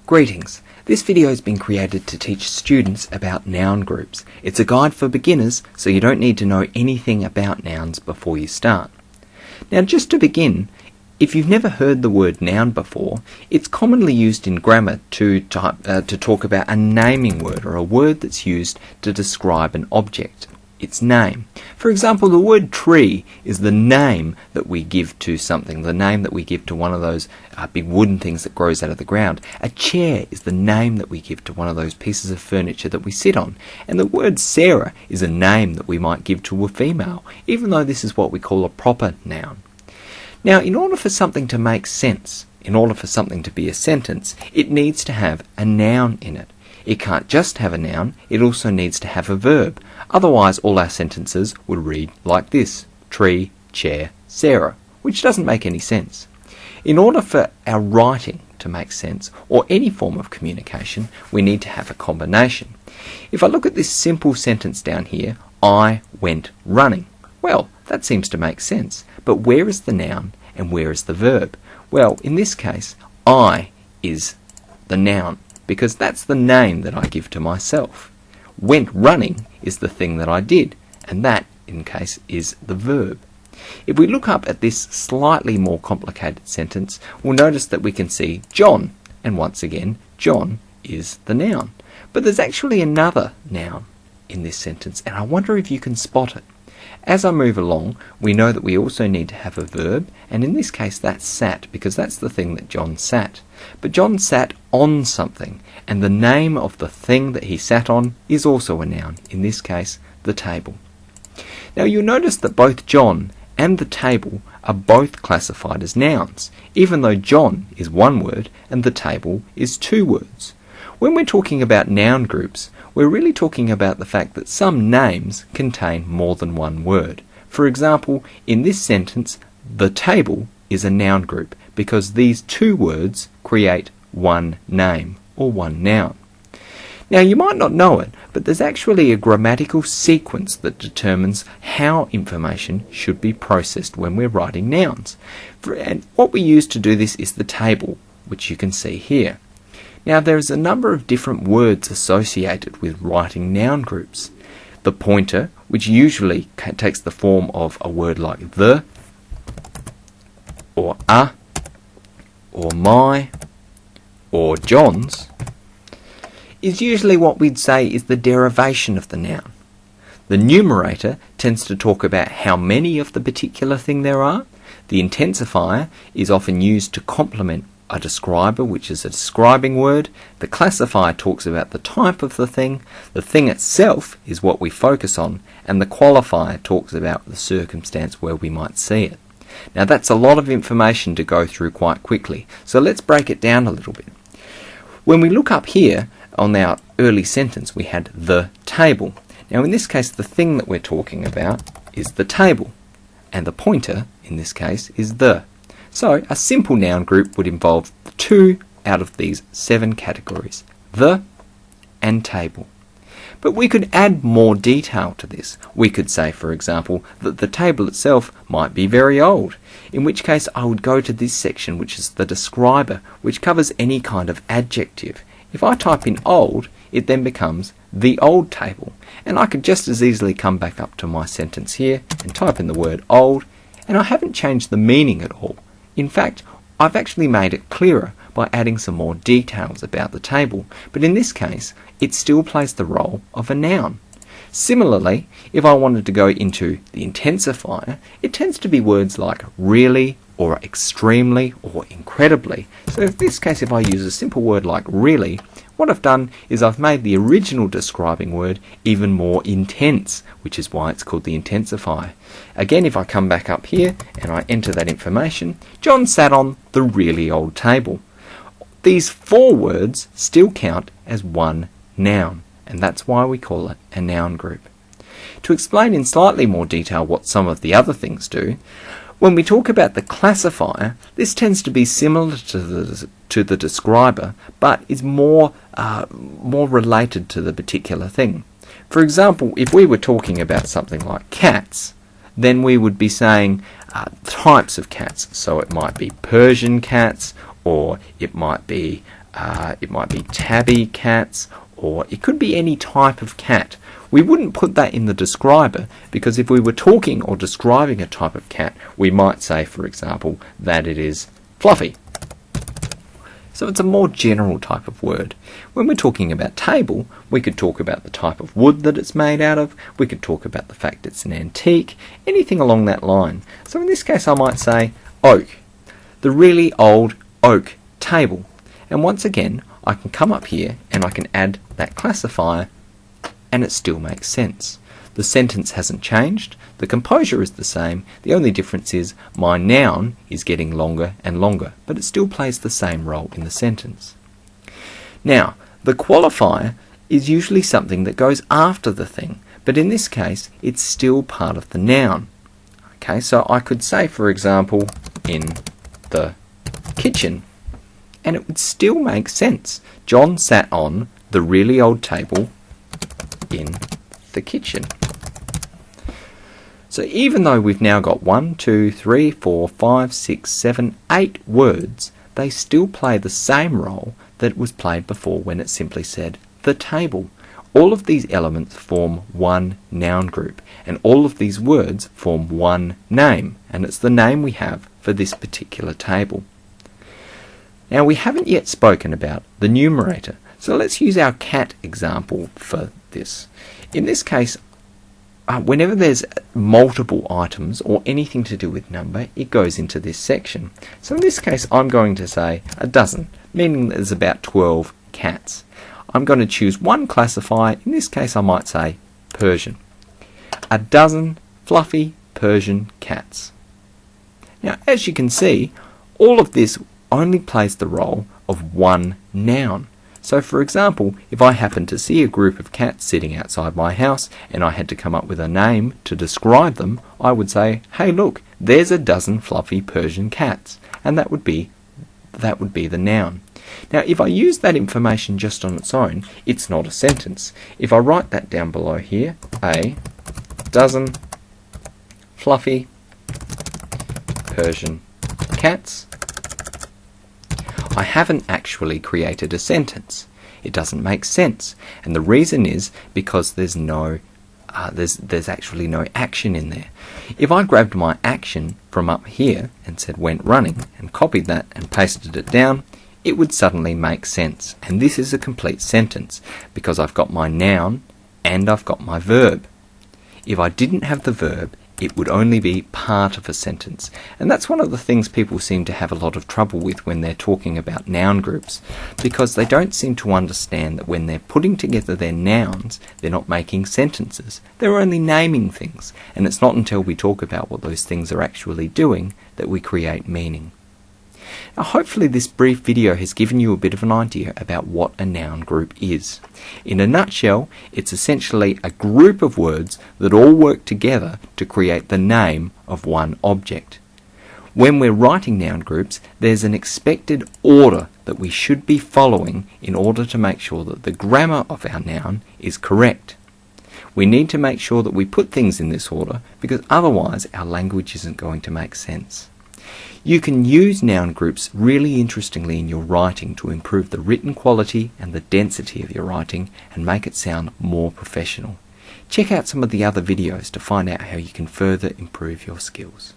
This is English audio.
Greetings. This video has been created to teach students about noun groups. It's a guide for beginners, so you don't need to know anything about nouns before you start. Now, just to begin, if you've never heard the word noun before, it's commonly used in grammar to talk about a naming word or a word that's used to describe an object, its name. For example, the word tree is the name that we give to something, the name that we give to one of those big wooden things that grows out of the ground. A chair is the name that we give to one of those pieces of furniture that we sit on. And the word Sarah is a name that we might give to a female, even though this is what we call a proper noun. Now, in order for something to make sense, in order for something to be a sentence, it needs to have a noun in it. It can't just have a noun, it also needs to have a verb. Otherwise, all our sentences would read like this: tree, chair, Sarah, which doesn't make any sense. In order for our writing to make sense, or any form of communication, we need to have a combination. If I look at this simple sentence down here, I went running. Well, that seems to make sense, but where is the noun and where is the verb? Well, in this case, I is the noun, because that's the name that I give to myself. Went running is the thing that I did, and that, in case, is the verb. If we look up at this slightly more complicated sentence, we'll notice that we can see John, and once again, John is the noun. But there's actually another noun in this sentence, and I wonder if you can spot it. As I move along, we know that we also need to have a verb, and in this case that's sat, because that's the thing that John sat. But John sat on something, and the name of the thing that he sat on is also a noun, in this case, the table. Now you'll notice that both John and the table are both classified as nouns, even though John is one word and the table is two words. When we're talking about noun groups, we're really talking about the fact that some names contain more than one word. For example, in this sentence, the table is a noun group because these two words create one name or one noun. Now, you might not know it, but there's actually a grammatical sequence that determines how information should be processed when we're writing nouns. And what we use to do this is the table, which you can see here. Now, there's a number of different words associated with writing noun groups. The pointer, which usually takes the form of a word like the, or a, or my, or John's, is usually what we'd say is the derivation of the noun. The numerator tends to talk about how many of the particular thing there are. The intensifier is often used to complement a describer, which is a describing word. The classifier talks about the type of the thing itself is what we focus on, and the qualifier talks about the circumstance where we might see it. Now that's a lot of information to go through quite quickly, so let's break it down a little bit. When we look up here on our early sentence, we had the table. Now in this case, the thing that we're talking about is the table, and the pointer in this case is the. So a simple noun group would involve 2 out of these 7 categories, the and table. But we could add more detail to this. We could say, for example, that the table itself might be very old, in which case I would go to this section, which is the describer, which covers any kind of adjective. If I type in old, it then becomes the old table, and I could just as easily come back up to my sentence here and type in the word old, and I haven't changed the meaning at all. In fact, I've actually made it clearer by adding some more details about the table, but in this case, it still plays the role of a noun. Similarly, if I wanted to go into the intensifier, it tends to be words like really, or extremely, or incredibly. So in this case, if I use a simple word like really, what I've done is I've made the original describing word even more intense, which is why it's called the intensifier. Again, if I come back up here and I enter that information, John sat on the really old table. These 4 words still count as one noun, and that's why we call it a noun group. To explain in slightly more detail what some of the other things do, when we talk about the classifier, this tends to be similar to the describer, but is more related to the particular thing. For example, if we were talking about something like cats, then we would be saying types of cats. So it might be Persian cats, or it might be it might be tabby cats, or it could be any type of cat. We wouldn't put that in the describer, because if we were talking or describing a type of cat, we might say, for example, that it is fluffy. So it's a more general type of word. When we're talking about table, we could talk about the type of wood that it's made out of, we could talk about the fact it's an antique, anything along that line. So in this case I might say oak, the really old oak table. And once again, I can come up here and I can add that classifier and it still makes sense. The sentence hasn't changed, the composure is the same, the only difference is my noun is getting longer and longer, but it still plays the same role in the sentence. Now, the qualifier is usually something that goes after the thing, but in this case, it's still part of the noun. Okay, so I could say, for example, in the kitchen, and it would still make sense. John sat on the really old table in the kitchen. So even though we've now got 1, 2, 3, 4, 5, 6, 7, 8 words, they still play the same role that was played before when it simply said the table. All of these elements form one noun group, and all of these words form one name, and it's the name we have for this particular table. Now we haven't yet spoken about the numerator, so let's use our cat example for this. In this case, whenever there's multiple items or anything to do with number, it goes into this section. So in this case, I'm going to say a dozen, meaning there's about 12 cats. I'm going to choose one classifier. In this case, I might say Persian. A dozen fluffy Persian cats. Now, as you can see, all of this only plays the role of one noun. So for example, if I happened to see a group of cats sitting outside my house and I had to come up with a name to describe them, I would say, hey look, there's a dozen fluffy Persian cats, and that would be the noun. Now if I use that information just on its own, it's not a sentence. If I write that down below here, a dozen fluffy Persian cats, I haven't actually created a sentence. It doesn't make sense, and the reason is because there's actually no action in there. If I grabbed my action from up here and said went running and copied that and pasted it down, it would suddenly make sense, and this is a complete sentence because I've got my noun and I've got my verb. If I didn't have the verb, it would only be part of a sentence. And that's one of the things people seem to have a lot of trouble with when they're talking about noun groups, because they don't seem to understand that when they're putting together their nouns, they're not making sentences. They're only naming things. And it's not until we talk about what those things are actually doing that we create meaning. Now, hopefully this brief video has given you a bit of an idea about what a noun group is. In a nutshell, it's essentially a group of words that all work together to create the name of one object. When we're writing noun groups, there's an expected order that we should be following in order to make sure that the grammar of our noun is correct. We need to make sure that we put things in this order, because otherwise our language isn't going to make sense. You can use noun groups really interestingly in your writing to improve the written quality and the density of your writing and make it sound more professional. Check out some of the other videos to find out how you can further improve your skills.